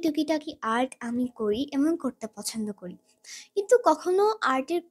টুকিটাকি আর্ট আমি করি এবং করতে পছন্দ করি, কিন্তু কখনো আর্টের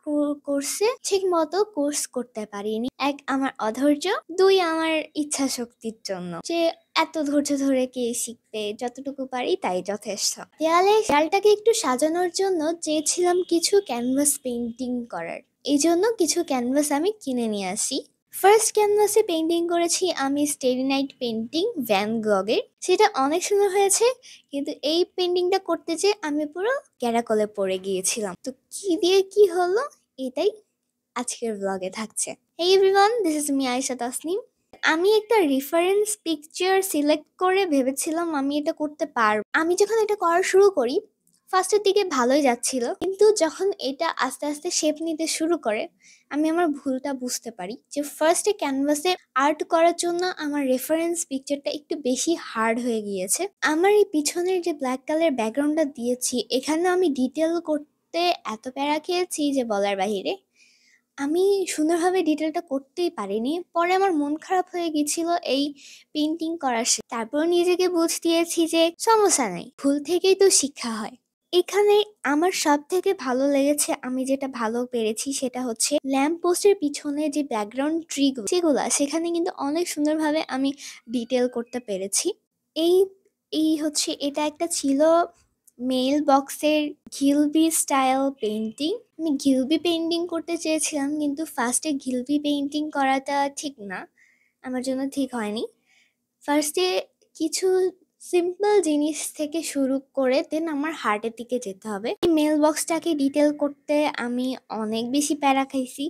কোর্সে ঠিক মতো কোর্স করতে পারিনি। এক, আমার অধৈর্য, দুই, আমার ইচ্ছা শক্তির জন্য যে এত ধৈর্য ধরে কে শিখবে, যতটুকু পারি তাই যথেষ্ট। দেয়ালটাকে একটু সাজানোর জন্য চেয়েছিলাম কিছু ক্যানভাস পেন্টিং করার, এই জন্য কিছু ক্যানভাস আমি কিনে নিয়ে আসি। ফার্স্ট ক্যানভাসে পেন্টিং করেছি আমি স্টেরি নাইট পেন্টিং ভ্যান গগের, সেটা অনেক সুন্দর হয়েছে। কিন্তু এই পেন্টিংটা করতে যেয়ে আমি পুরো ক্যারাকলে পড়ে গিয়েছিলাম। তো কি দিয়ে কি হলো এটাই আজকের ব্লগে থাকছে। হেই everyone, this is me Ayesha Tasnim. আমি একটা রেফারেন্স পিকচার সিলেক্ট করে ভেবেছিলাম আমি এটা করতে পারবো। আমি যখন এটা করা শুরু করি ফার্স্টের দিকে ভালোই যাচ্ছিল, কিন্তু যখন এটা আস্তে আস্তে শেপ নিতে শুরু করে আমি আমার ভুলটা বুঝতে পারি যে ফার্স্টে ক্যানভাসে আর্ট করার জন্য আমার রেফারেন্স পিকচারটা একটু বেশি হার্ড হয়ে গিয়েছে। আমার এই পিছনের যে ব্ল্যাক কালার ব্যাকগ্রাউন্ডটা দিয়েছি এখানে আমি ডিটেল করতে এত প্যারা খেয়েছি যে বলার বাহিরে। আমি সুন্দরভাবে ডিটেলটা করতেই পারিনি, পরে আমার মন খারাপ হয়ে গেছিল এই পেন্টিং করার তারপর নিজেকে বুঝ দিয়েছি যে সমস্যা নেই, ভুল থেকেই তো শিক্ষা হয়। এখানে আমার সব থেকে ভালো লেগেছে, আমি যেটা ভালো পেরেছি সেটা হচ্ছে ল্যাম্প পোস্টের পিছনে যে ব্যাকগ্রাউন্ড সেগুলা সেখানে কিন্তু অনেক সুন্দরভাবে আমি ডিটেল করতে পেরেছি। এই এই হচ্ছে এটা একটা ছিল মেল বক্সের ঘিলবি স্টাইল পেন্টিং। আমি ঘিলবি পেন্টিং করতে চেয়েছিলাম, কিন্তু ফার্স্টে ঘিলবি পেন্টিং করাটা ঠিক না, আমার জন্য ঠিক হয়নি। ফার্স্টে কিছু সিম্পল জিনিস থেকে শুরু করে দেন আমার হার্টের দিকে যেতে হবে। এই মেল বক্সটাকে ডিটেল করতে আমি অনেক বেশি প্যারা খাইছি,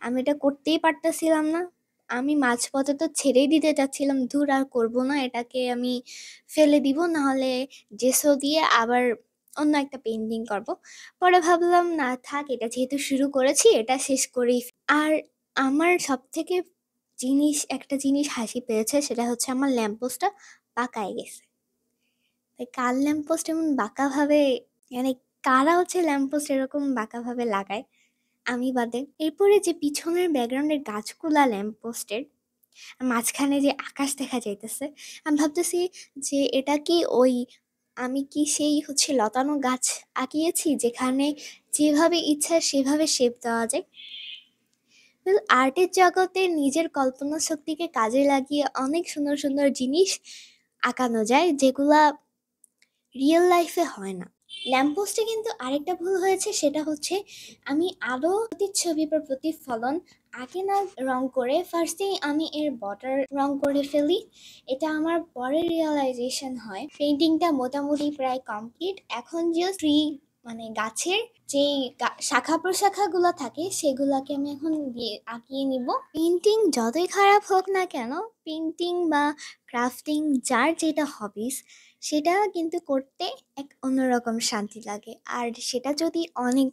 আমি এটা করতেই পারতেছিলাম না। আমি মাঝপথে তো ছেড়েই দিতে চাচ্ছিলাম, ধুর আর করবো না, এটাকে আমি ফেলে দিব, নাহলে জেসো দিয়ে আবার অন্য একটা পেন্টিং করব। পরে ভাবলাম না থাক, এটা যেহেতু শুরু করেছি এটা শেষ করেই আর আমার সব থেকে একটা জিনিস হাসি পেয়েছে, সেটা হচ্ছে আমার ল্যাম্পপোস্টটা বাঁকায় গেছে। তাই কার ল্যাম্পপোস্ট এমন বাঁকাভাবে, মানে কারা হচ্ছে ল্যাম্পপোস্ট এরকম বাঁকাভাবে লাগায়, আমি বাদে। এরপরে যে পিছনের ব্যাকগ্রাউন্ডের গাছগুলা ল্যাম্পপোস্টের মাঝখানে যে আকাশ দেখা যাইতেছে, আমি ভাবতেছি যে এটা কি আমি কি সেই হচ্ছে লতানো গাছ আঁকিয়েছি যেখানে যেভাবে ইচ্ছা সেভাবে শেপ দেওয়া যায়। আর্টের জগতে নিজের কল্পনা শক্তিকে কাজে লাগিয়ে অনেক সুন্দর সুন্দর জিনিস আঁকানো যায় যেগুলা রিয়েল লাইফে হয় না। ল্যাম্পপোস্টে কিন্তু আরেকটা ভুল হয়েছে, সেটা হচ্ছে আমি আরও প্রতিচ্ছবি বা প্রতিফলন আগে না রং করে ফার্স্টেই আমি এর বর্ডার রং করে ফেলি। এটা আমার পরে রিয়েলাইজেশন হয় পেন্টিংটা মোটামুটি প্রায় কমপ্লিট, এখন জাস্ট মানে গাছের যেই শাখা প্রশাখাগুলো থাকে সেগুলাকে আমি এখন আঁকিয়ে নিব। পেন্টিং যতই খারাপ হোক না কেন, পেন্টিং বা ক্রাফটিং যার যেটা হবিস সেটা কিন্তু করতে এক অন্যরকম শান্তি লাগে, আর সেটা যদি অনেক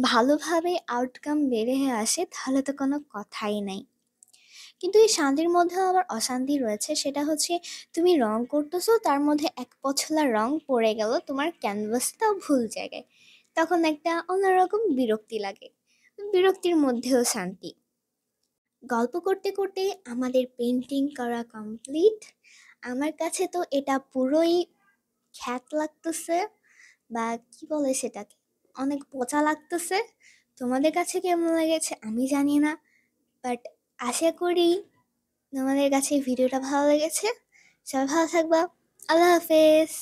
ভালোভাবে আউটকাম বেড়ে আসে তাহলে তো কোনো কথাই নাই। কিন্তু এই শান্তির মধ্যেও আবার অশান্তি রয়েছে, সেটা হচ্ছে তুমি রং করতেছো তার মধ্যে এক পছলা রং পড়ে গেল তোমার ক্যানভাসটাও ভুল জায়গায়, তখন একটা অন্যরকম বিরক্তি লাগে। বিরক্তির মধ্যেও শান্তি। গল্প করতে করতে আমাদের পেন্টিং করা কমপ্লিট। আমার কাছে তো এটা পুরোই খ্যাত লাগতেছে, বা কি বলে সেটাকে, অনেক পচা লাগতেছে। তোমাদের কাছে কেমন লেগেছে আমি জানি না, বাট আশা করি তোমাদের কাছে ভিডিওটা ভালো লেগেছে। সবাই ভালো থাকবা। আল্লাহ হাফেজ।